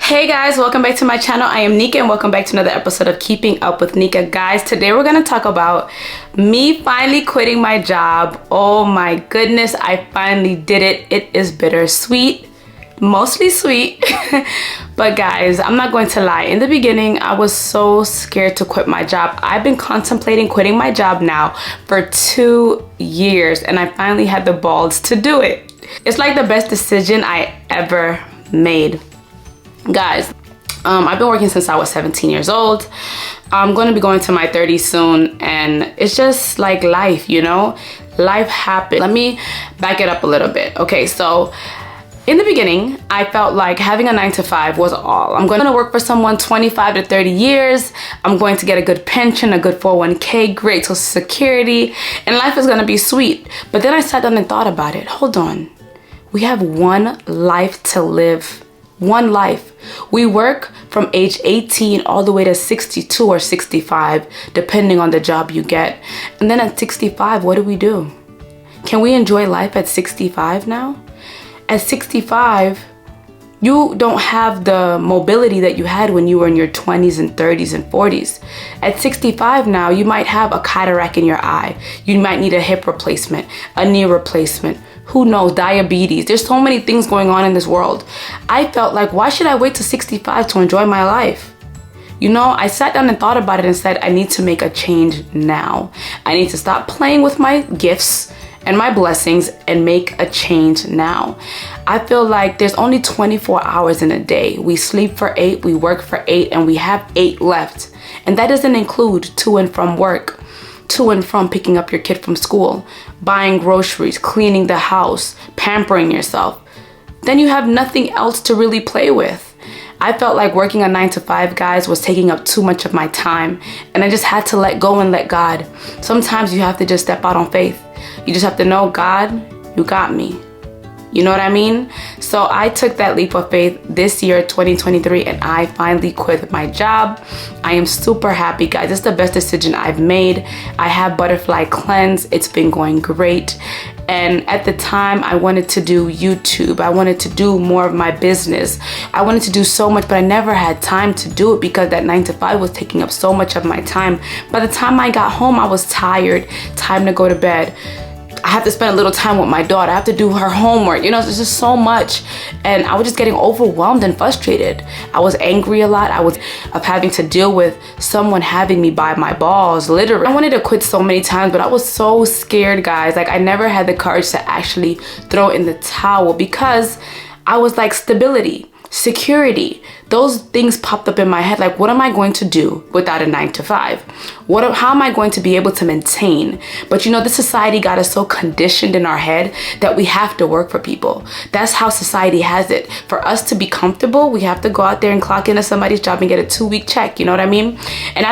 Hey guys, welcome back to my channel. I am Nika and welcome back to another episode of Keeping Up with Nika. Guys, today we're going to talk about me finally quitting my job. Oh my goodness, I finally did it. It is bittersweet, mostly sweet. But guys, I'm not going to lie. In the beginning, I was so scared to quit my job. I've been contemplating quitting my job now for 2 years and I finally had the balls to do it. It's like the best decision I ever made. Guys, I've been working since I was 17 years old. I'm going to be going to my 30s soon, and it's just like life, you know? Life happens. Let me back it up a little bit. Okay, so in the beginning, I felt like having a 9-to-5 was all. I'm going to work for someone 25 to 30 years. I'm going to get a good pension, a good 401k, great social security, and life is going to be sweet. But then I sat down and thought about it. Hold on. We have one life to live. One life. We work from age 18 all the way to 62 or 65, depending on the job you get. And then at 65, what do? Can we enjoy life at 65 now? At 65, you don't have the mobility that you had when you were in your 20s and 30s and 40s. At 65 now, you might have a cataract in your eye. You might need a hip replacement, a knee replacement. Who knows, diabetes. There's so many things going on in this world. I felt like, why should I wait to 65 to enjoy my life? You know, I sat down and thought about it and said, I need to make a change now. I need to stop playing with my gifts and my blessings and make a change now. I feel like there's only 24 hours in a day. We sleep for 8, we work for 8, and we have 8 left. And that doesn't include to and from work, to and from picking up your kid from school, buying groceries, cleaning the house, pampering yourself. Then you have nothing else to really play with. I felt like working a 9-to-5, guys, was taking up too much of my time, and I just had to let go and let God. Sometimes you have to just step out on faith. You just have to know, God, you got me. You know what I mean? So I took that leap of faith this year, 2023, and I finally quit my job. I am super happy, guys. It's the best decision I've made. I have Butterfly Cleanse. It's been going great. And at the time, I wanted to do YouTube. I wanted to do more of my business. I wanted to do so much, but I never had time to do it because that 9-to-5 was taking up so much of my time. By the time I got home, I was tired. Time to go to bed. I have to spend a little time with my daughter. I have to do her homework. You know, there's just so much. And I was just getting overwhelmed and frustrated. I was angry a lot. I was having to deal with someone having me by my balls, literally. I wanted to quit so many times, but I was so scared, guys. Like, I never had the courage to actually throw in the towel because I was like, stability, security, those things popped up in my head. Like, what am I going to do without a 9-to-5? How am I going to be able to maintain? But you know, this society got us so conditioned in our head that we have to work for people. That's how society has it. For us to be comfortable, we have to go out there and clock into somebody's job and get a 2-week check. You know what I mean? And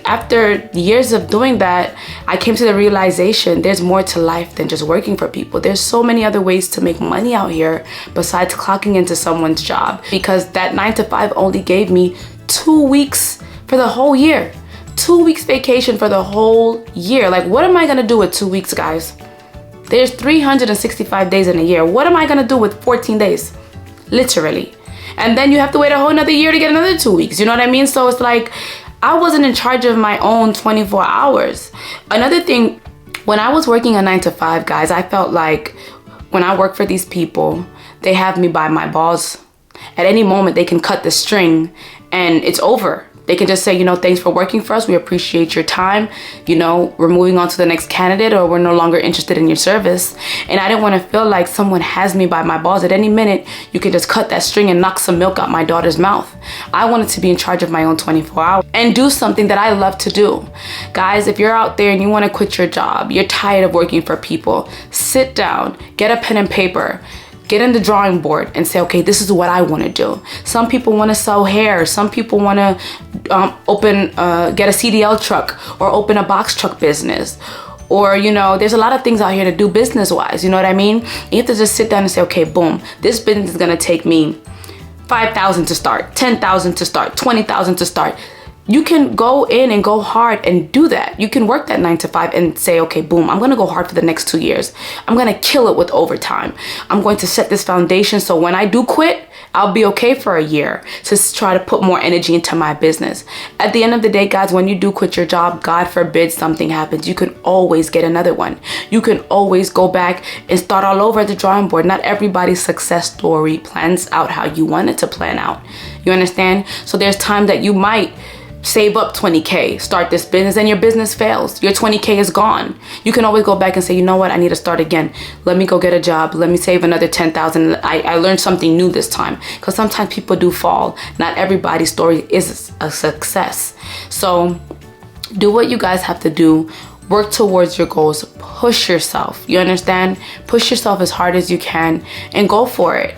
after years of doing that, I came to the realization there's more to life than just working for people. There's so many other ways to make money out here besides clocking into someone's job, because that 9-to-5 only gave me 2 weeks for the whole year. 2 weeks vacation for the whole year. Like, what am I gonna do with 2 weeks, guys? There's 365 days in a year. What am I gonna do with 14 days? Literally. And then you have to wait a whole another year to get another 2 weeks. You know what I mean? So it's like, I wasn't in charge of my own 24 hours. Another thing, when I was working a 9-to-5, guys, I felt like when I work for these people, they have me by my balls. At any moment, they can cut the string and it's over. They can just say, you know, thanks for working for us. We appreciate your time. You know, we're moving on to the next candidate, or we're no longer interested in your service. And I didn't want to feel like someone has me by my balls. At any minute, you can just cut that string and knock some milk out my daughter's mouth. I wanted to be in charge of my own 24 hours and do something that I love to do. Guys, if you're out there and you want to quit your job, you're tired of working for people, sit down, get a pen and paper. Get in the drawing board and say, okay, this is what I want to do. Some people want to sell hair. Some people want to get a CDL truck or open a box truck business. Or, you know, there's a lot of things out here to do business-wise. You know what I mean? You have to just sit down and say, okay, boom, this business is going to take me $5,000 to start, $10,000 to start, $20,000 to start. you can go in and go hard and do that. You can work that 9 to 5 and say, okay, boom, I'm gonna go hard for the next 2 years. I'm gonna kill it with overtime. I'm going to set this foundation so when I do quit, I'll be okay for a year to try to put more energy into my business. At the end of the day, guys, when you do quit your job, God forbid something happens, you can always get another one. You can always go back and start all over at the drawing board. Not everybody's success story plans out how you want it to plan out. You understand? So there's time that you might save up 20K, start this business, and your business fails. Your 20K is gone. You can always go back and say, you know what, I need to start again. Let me go get a job. Let me save another 10,000. I learned something new this time. Because sometimes people do fall. Not everybody's story is a success. So do what you guys have to do. Work towards your goals. Push yourself. You understand? Push yourself as hard as you can and go for it.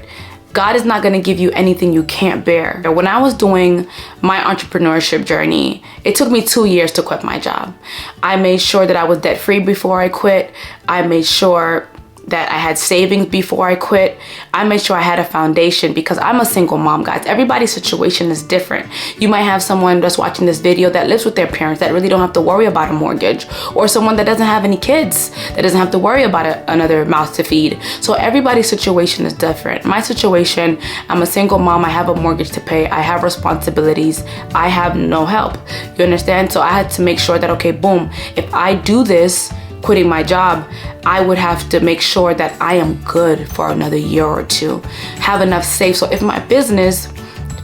God is not going to give you anything you can't bear. When I was doing my entrepreneurship journey, it took me 2 years to quit my job. I made sure that I was debt free before I quit. I made sure that I had savings before I quit. I made sure I had a foundation because I'm a single mom, guys. Everybody's situation is different. You might have someone that's watching this video that lives with their parents that really don't have to worry about a mortgage, or someone that doesn't have any kids that doesn't have to worry about another mouth to feed. So everybody's situation is different. My situation, I'm a single mom. I have a mortgage to pay. I have responsibilities. I have no help. You understand? So I had to make sure that, okay, boom, if I do this, quitting my job, I would have to make sure that I am good for another year or two, have enough saved. So if my business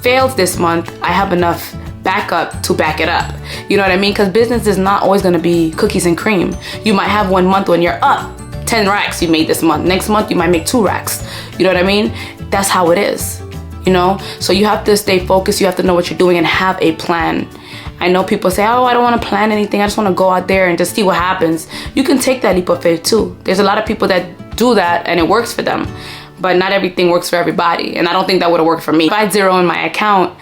fails this month, I have enough backup to back it up. You know what I mean? Because business is not always going to be cookies and cream. You might have 1 month when you're up 10 racks you made this month. Next month you might make 2 racks. You know what I mean? That's how it is, you know? So you have to stay focused. You have to know what you're doing and have a plan. I know people say, oh, I don't want to plan anything. I just want to go out there and just see what happens. You can take that leap of faith too. There's a lot of people that do that and it works for them, but not everything works for everybody. And I don't think that would have worked for me. If I had zero in my account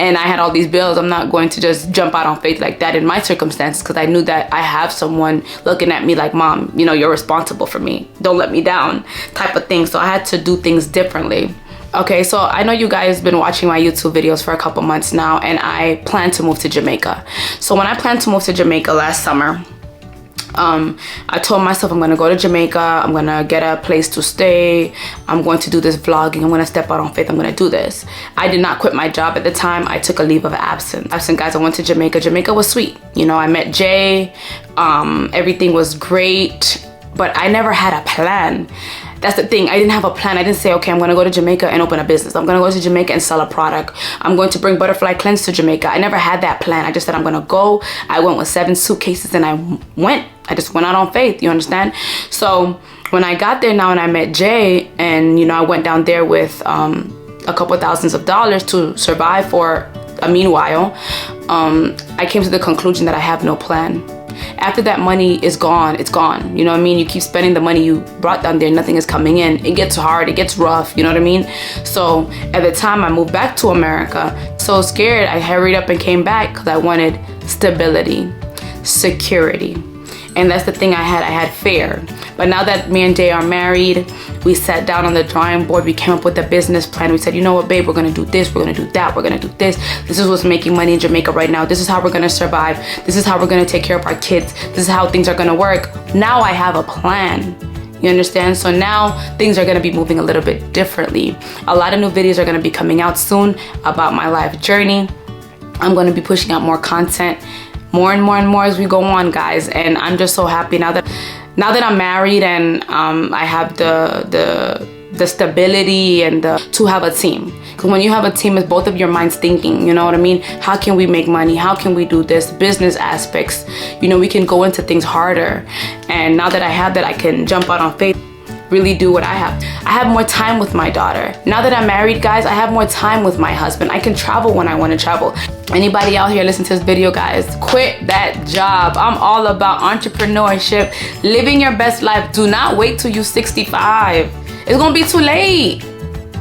and I had all these bills, I'm not going to just jump out on faith like that in my circumstances, because I knew that I have someone looking at me like, Mom, you know, you're responsible for me. Don't let me down type of thing. So I had to do things differently. Okay, so I know you guys been watching my YouTube videos for a couple months now, and I plan to move to Jamaica. So when I planned to move to Jamaica last summer, I told myself I'm gonna go to Jamaica, I'm gonna get a place to stay, I'm going to do this vlogging, I'm gonna step out on faith, I'm gonna do this. I did not quit my job at the time. I took a leave of absence. Guys, I went to Jamaica. Jamaica was sweet. You know, I met Jay, everything was great, but I never had a plan. That's the thing. I didn't have a plan. I didn't say, okay, I'm going to go to Jamaica and open a business. I'm going to go to Jamaica and sell a product. I'm going to bring butterfly cleanse to Jamaica. I never had that plan. I just said, I'm going to go. I went with 7 suitcases and I went. I just went out on faith. You understand? So when I got there now and I met Jay, and, you know, I went down there with a couple thousands of dollars to survive for a meanwhile, I came to the conclusion that I have no plan. After that money is gone, it's gone. You know what I mean? You keep spending the money you brought down there, nothing is coming in. It gets hard, it gets rough, you know what I mean? So at the time I moved back to America, so scared, I hurried up and came back because I wanted stability, security. And that's the thing I had fear. But now that me and Jay are married, we sat down on the drawing board, we came up with a business plan. We said, you know what, babe, we're gonna do this, we're gonna do that, we're gonna do this. This is what's making money in Jamaica right now. This is how we're gonna survive. This is how we're gonna take care of our kids. This is how things are gonna work. Now I have a plan. You understand? So now things are gonna be moving a little bit differently. A lot of new videos are gonna be coming out soon about my life journey. I'm gonna be pushing out more content, more and more as we go on, guys. And I'm just so happy now that I'm married and I have the stability and to have a team. Because when you have a team, it's both of your minds thinking, you know what I mean? How can we make money? How can we do this? Business aspects, you know, we can go into things harder. And now that I have that, I can jump out on faith, really do what I have. I have more time with my daughter. Now that I'm married, guys, I have more time with my husband. I can travel when I want to travel. Anybody out here listening to this video, guys, quit that job. I'm all about entrepreneurship, living your best life. Do not wait till you're 65. It's gonna be too late.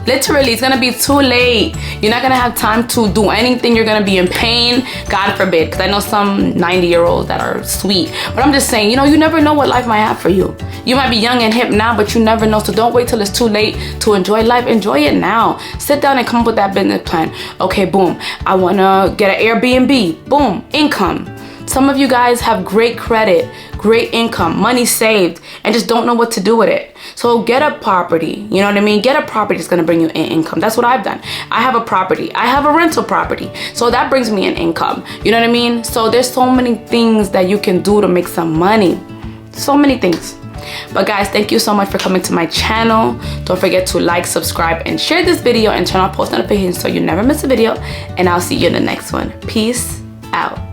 Literally, it's gonna be too late. You're not gonna have time to do anything. You're gonna be in pain, God forbid, because I know some 90-year-olds that are sweet. But I'm just saying, you know, you never know what life might have for you. You might be young and hip now, but you never know. So don't wait till it's too late to enjoy life. Enjoy it now. Sit down and come up with that business plan. Okay, boom, I wanna get an Airbnb. Boom, income. Some of you guys have great credit, great income, money saved, and just don't know what to do with it. So get a property, you know what I mean? Get a property that's gonna bring you in income. That's what I've done. I have a property. I have a rental property. So that brings me an income. You know what I mean? So there's so many things that you can do to make some money. So many things. But guys, thank you so much for coming to my channel. Don't forget to like, subscribe, and share this video and turn on post notifications so you never miss a video. And I'll see you in the next one. Peace out.